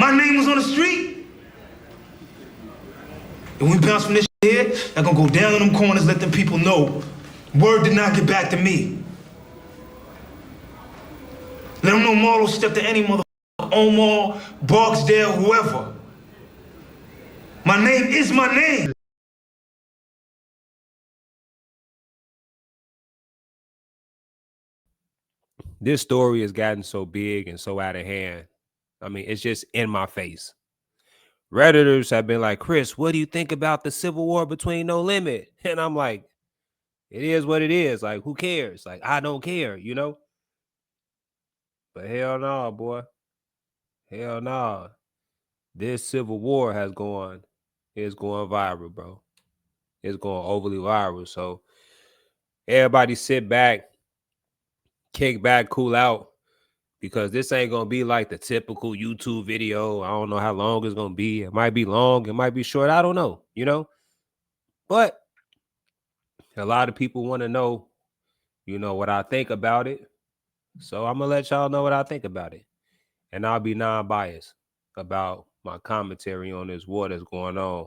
My name was on the street. And we bounce from this here, I'm gonna go down in them corners, let them people know word did not get back to me. Let them know Marlo stepped to any motherfucker, Omar, Barksdale, whoever. My name is my name. This story has gotten so big and so out of hand. I mean, it's just in my face. Redditors have been like, Chris, what do you think about the civil war between Nolimit? And I'm like, it is what it is. Like, who cares? Like, I don't care, you know? But hell no, boy. Hell no. This civil war is going viral, bro. It's going overly viral. So everybody sit back, kick back, cool out. Because this ain't going to be like the typical YouTube video. I don't know how long it's going to be. It might be long. It might be short. I don't know, you know? But a lot of people want to know, you know, what I think about it. So I'm going to let y'all know what I think about it. And I'll be non-biased about my commentary on this war that's going on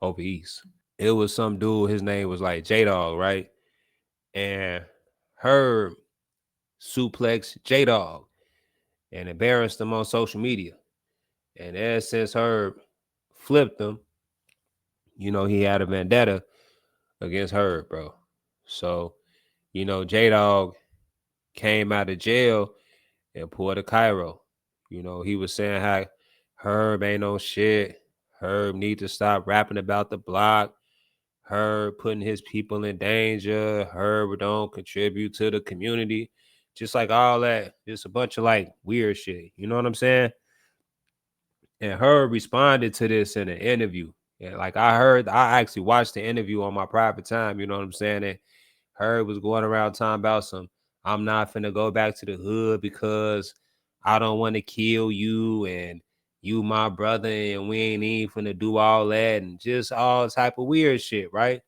over East. It was some dude, his name was like J-Dogg, right? And Herb suplex J-Dogg and embarrassed him on social media. And ever since Herb flipped him, you know, he had a vendetta against Herb, bro. So, you know, J-Dogg came out of jail and pulled a Cairo. You know, he was saying how Herb ain't no shit. Herb need to stop rapping about the block. Herb putting his people in danger. Herb don't contribute to the community. Just like all that. Just a bunch of like weird shit. You know what I'm saying? And Herb responded to this in an interview. And like I actually watched the interview on my private time. You know what I'm saying? And Herb was going around talking about some, I'm not finna go back to the hood because I don't want to kill you and you my brother and we ain't even finna do all that and just all type of weird shit, right?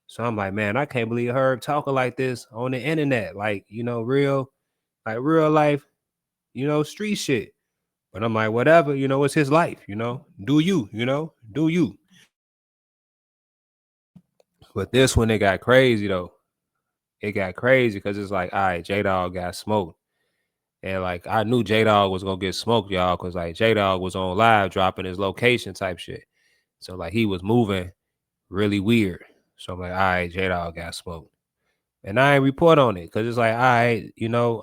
So I'm like, man, I can't believe Herb talking like this on the internet. Like, you know, real life, you know, street shit. But I'm like, whatever, you know, it's his life, you know. Do you, you know, do you. But this one, it got crazy though. It got crazy because it's like, all right, J-Dogg got smoked. And like I knew J-Dogg was gonna get smoked, y'all, because like J-Dogg was on live dropping his location type shit. So like he was moving really weird. So I'm like, all right, J-Dogg got smoked. And I ain't report on it because it's like, all right, you know,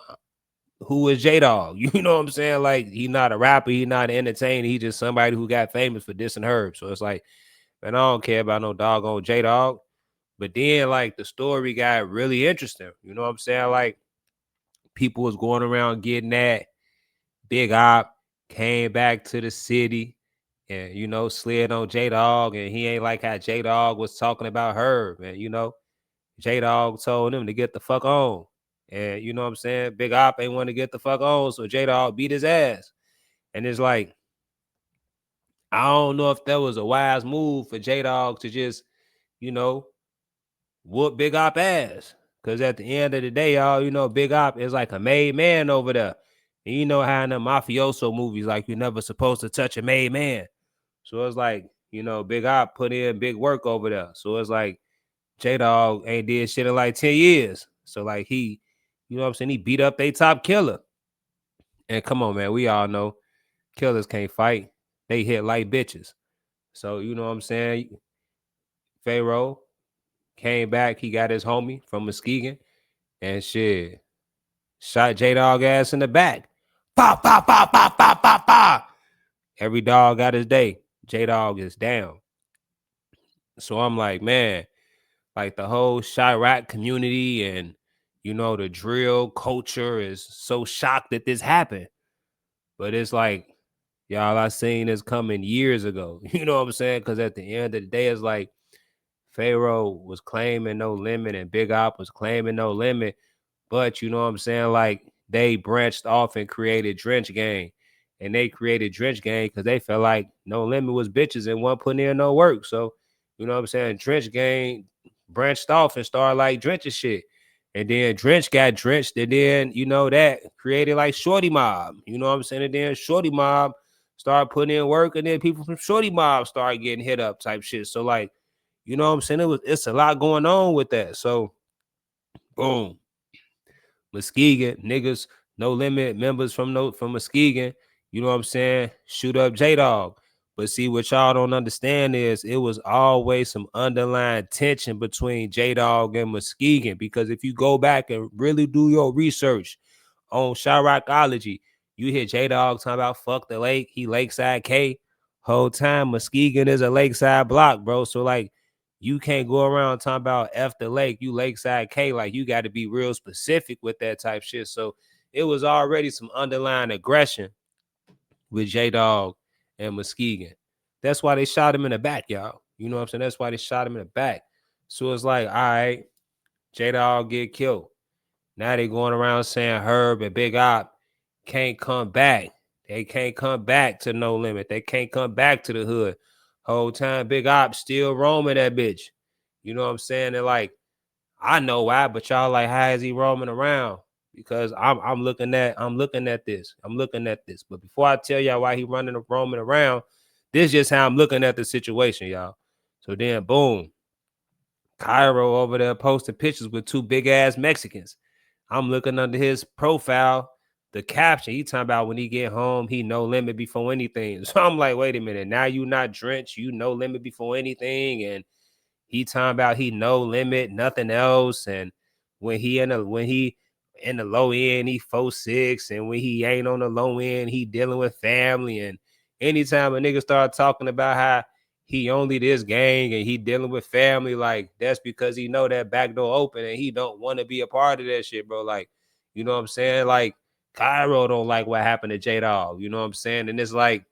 who is J-Dogg? You know what I'm saying? Like he not a rapper, he not an entertainer, he just somebody who got famous for dissing Herb. So it's like, man, I don't care about no doggone J-Dogg. But then like the story got really interesting. You know what I'm saying? Like people was going around getting that. Big Op came back to the city and, you know, slid on J-Dogg. And he ain't like how J-Dogg was talking about Herb. And, you know, J-Dogg told him to get the fuck on. And, you know what I'm saying? Big Op ain't want to get the fuck on. So J-Dogg beat his ass. And it's like, I don't know if that was a wise move for J-Dogg to just, you know, whoop Big Op ass. Because at the end of the day, y'all, you know, Big Op is like a made man over there. And you know how in the mafioso movies, like you're never supposed to touch a made man. So it's like, you know, Big Op put in big work over there. So it's like J-Dogg ain't did shit in like 10 years. So like he, you know what I'm saying? He beat up they top killer. And come on, man, we all know killers can't fight. They hit like bitches. So, you know what I'm saying? Pharaoh came back. He got his homie from Muskegon and shit. Shot J-Dogg ass in the back. Pop, pop, pop, pop, pop, pop, pop. Every dog got his day. J-Dogg is down. So I'm like, man, like the whole Chirac community and, you know, the drill culture is so shocked that this happened. But it's like, y'all, I seen this coming years ago. You know what I'm saying? Because at the end of the day, it's like Pharaoh was claiming Nolimit and Big Op was claiming Nolimit. But you know what I'm saying? Like they branched off and created Drench Gang. And they created Drench Gang because they felt like Nolimit was bitches and wasn't putting in no work. So, you know what I'm saying? Drench Gang branched off and started like Drench's shit. And then Drench got drenched. And then, you know, that created like Shorty Mob. You know what I'm saying? And then Shorty Mob start putting in work, and then people from Shorty Mob start getting hit up type shit. So like, you know what I'm saying? It's a lot going on with that. So boom. Muskegon, niggas, No Limit members from Muskegon, you know what I'm saying? Shoot up J-Dog. But see, what y'all don't understand is it was always some underlying tension between J-Dog and Muskegon. Because if you go back and really do your research on Chiracology, you hear J-Dog talking about fuck the lake, he Lakeside K. Whole time Muskegon is a Lakeside block, bro. So like, you can't go around talking about F the lake, you Lakeside K. Like, you got to be real specific with that type shit. So it was already some underlying aggression with J-Dog and Muskegon. That's why they shot him in the back, y'all. You know what I'm saying? That's why they shot him in the back. So it's like, all right, J-Dog get killed. Now they going around saying Herb and Big Op can't come back. They can't come back to No Limit. They can't come back to the hood. Whole time Big Op still roaming that bitch. You know what I'm saying? And like, I know why, but y'all like, how is he roaming around? Because I'm looking at this. I'm looking at this. But before I tell y'all why he roaming around, this is just how I'm looking at the situation, y'all. So then boom, Cairo over there posting pictures with two big ass Mexicans. I'm looking under his profile, the caption. He talking about when he get home, he No Limit before anything. So I'm like, wait a minute. Now you not Drench, you No Limit before anything, and he talking about he No Limit, nothing else. And when he in the low end, he 4'6", and when he ain't on the low end, he dealing with family. And anytime a nigga start talking about how he only this gang and he dealing with family, like that's because he know that back door open and he don't want to be a part of that shit, bro. Like, you know what I'm saying? Like, Cairo don't like what happened to J-Dog. You know what I'm saying? And it's like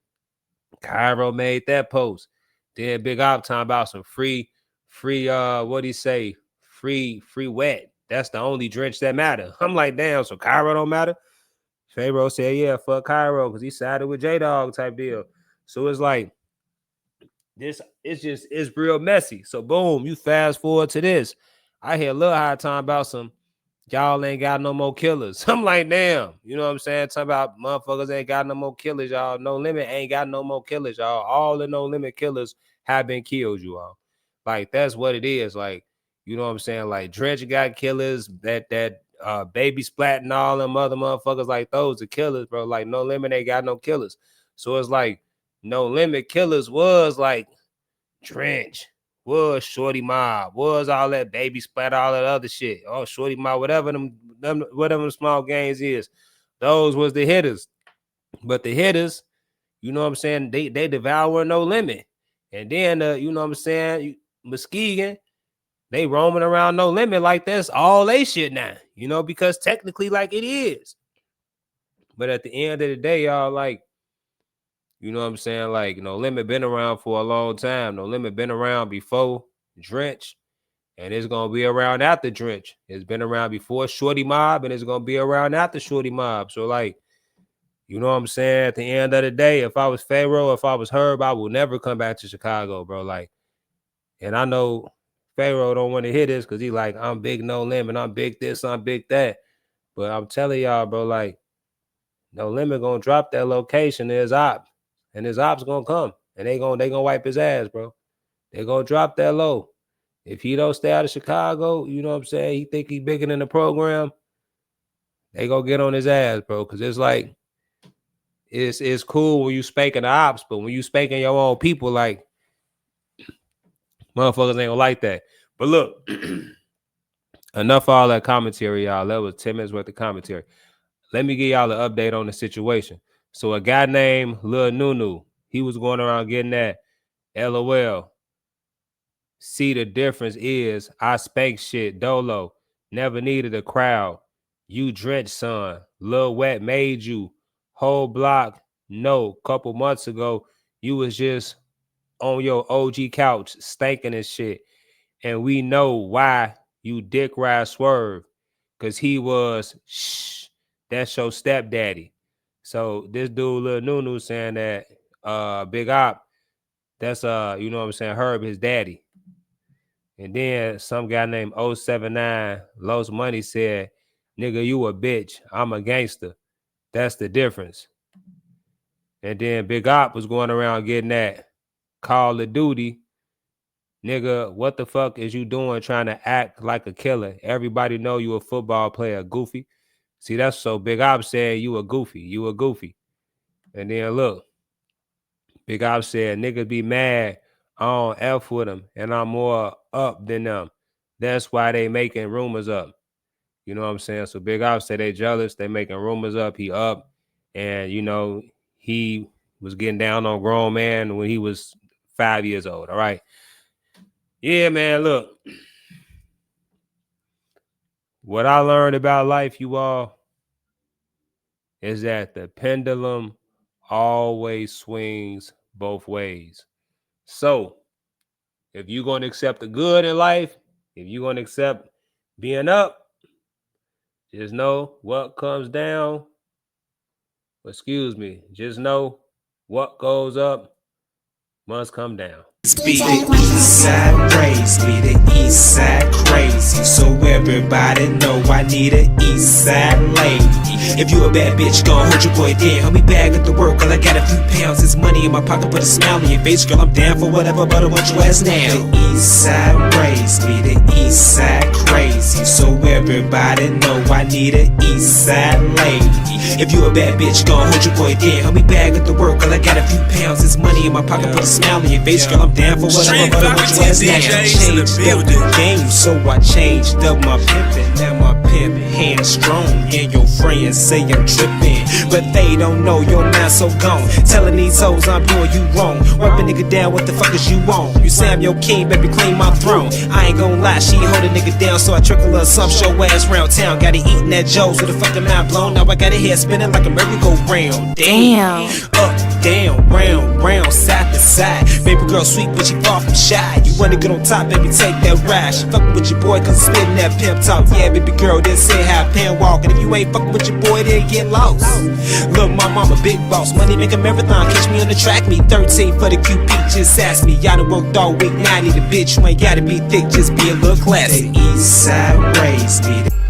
Cairo made that post. Then Big Op talking about some free, what'd he say? Free wet. That's the only Drench that matter. I'm like, damn, so Cairo don't matter? Pharaoh said, yeah, fuck Cairo, because he sided with J-Dog type deal. So it's like, it's real messy. So boom, you fast forward to this. I hear Lil High talking about some, y'all ain't got no more killers. I'm like, damn, you know what I'm saying? Talking about motherfuckers ain't got no more killers, y'all. No Limit ain't got no more killers, y'all. All the No Limit killers have been killed, you all. Like, that's what it is. Like, you know what I'm saying? Like, Drench got killers, that Baby Splat and all them other motherfuckers, like those are killers, bro. Like, No Limit ain't got no killers. So it's like, No Limit killers was like Drench, was Shorty Mob, was all that Baby Splat, all that other shit. Oh, Shorty Mob, whatever them small games is, those was the hitters. But the hitters, you know what I'm saying, they devour No Limit. And then you know what I'm saying, Muskegon, they roaming around No Limit like that's all they shit now, you know, because technically like it is. But at the end of the day, y'all, like, you know what I'm saying? Like, No Limit been around for a long time. No Limit been around before Drench, and it's gonna be around after Drench. It's been around before Shorty Mob, and it's gonna be around after Shorty Mob. So, like, you know what I'm saying? At the end of the day, if I was Pharaoh, if I was Herb, I will never come back to Chicago, bro. Like, and I know Pharaoh don't want to hear this because he like, I'm big No Limit, I'm big this, I'm big that. But I'm telling y'all, bro, like, No Limit gonna drop that location to his ops, and his ops gonna come, and they gonna wipe his ass, bro. They gonna drop that low. If he don't stay out of Chicago, you know what I'm saying? He think he bigger than the program. They gonna get on his ass, bro. Cause it's like, it's cool when you spanking the ops, but when you spanking your own people, like, motherfuckers ain't gonna like that. But look, enough of all that commentary, y'all. That was 10 minutes worth of commentary. Let me give y'all an update on the situation. So a guy named Lil Nunu, he was going around getting that LOL. See, the difference is I spank shit dolo. Never needed a crowd. You Drench, son. Lil Wet made you. Whole block. No, couple months ago, you was just on your OG couch stanking and shit. And we know why you dick ride Swerve. Cause he was that's your stepdaddy. So this dude Lil Nunu saying that Big Op, that's you know what I'm saying, Herb, his daddy. And then some guy named 079 Los Money said, nigga, you a bitch. I'm a gangster. That's the difference. And then Big Op was going around getting that Call of Duty. Nigga, what the fuck is you doing trying to act like a killer? Everybody know you a football player, goofy. See, that's so Big Op said you a goofy. You a goofy. And then look, Big Op said, niggas be mad I don't F with them and I'm more up than them. That's why they making rumors up. You know what I'm saying? So Big Op said they jealous. They making rumors up. He up. And, you know, he was getting down on grown man when he was 5 years old. All right. Yeah, man, look. What I learned about life, you all, is that the pendulum always swings both ways. So if you're going to accept the good in life, if you're going to accept being up, just know what comes down. Excuse me. Just know what goes up must come down. Be the east side raised, be the east side crazy. So everybody know I need a east side lady. If you a bad bitch, gon' hold your boy down. Help me bag at the work, girl, I got a few pounds. It's money in my pocket, put a smile on your face. Girl, I'm down for whatever, but I want your ass now. The east side raised, be the east side crazy. So everybody know I need a east side lady. If you a bad bitch, gon' hold your boy down. Help me bag at the work, girl, I got a few pounds. It's money in my pocket, put a smile on your face. Girl, I'm down for whatever, but I want your ass now. Changed up the game, so I changed up my pimpin'. Now my pimp hand strong, and your friends say I'm trippin', but they don't know you're not so gone. Telling these hoes I'm doing you wrong. Wipe a nigga down, what the fuck is you on? You say I'm your king, baby, claim my throne. I ain't gon' lie, she hold a nigga down, so I trickle her some, show ass round town. Got it eating that Joe's with a fucking mind blown. Now I got it head spinning like a merry-go-round. Damn. Up, down, round, round, side to side. Baby girl sweet, but she far from shy. You wanna get on top, baby, take that ride. She fuckin' with your boy, cause spittin' that pimp talk. Yeah, baby girl, then say how pen walk. And if you ain't fucking with your boy, then get lost. Look, my mama big boss, money make a marathon. Catch me on the track, me 13 for the QP. Just ask me, I done worked all week. Now I need a bitch, you ain't gotta be thick, just be a little classy. The east side raised me.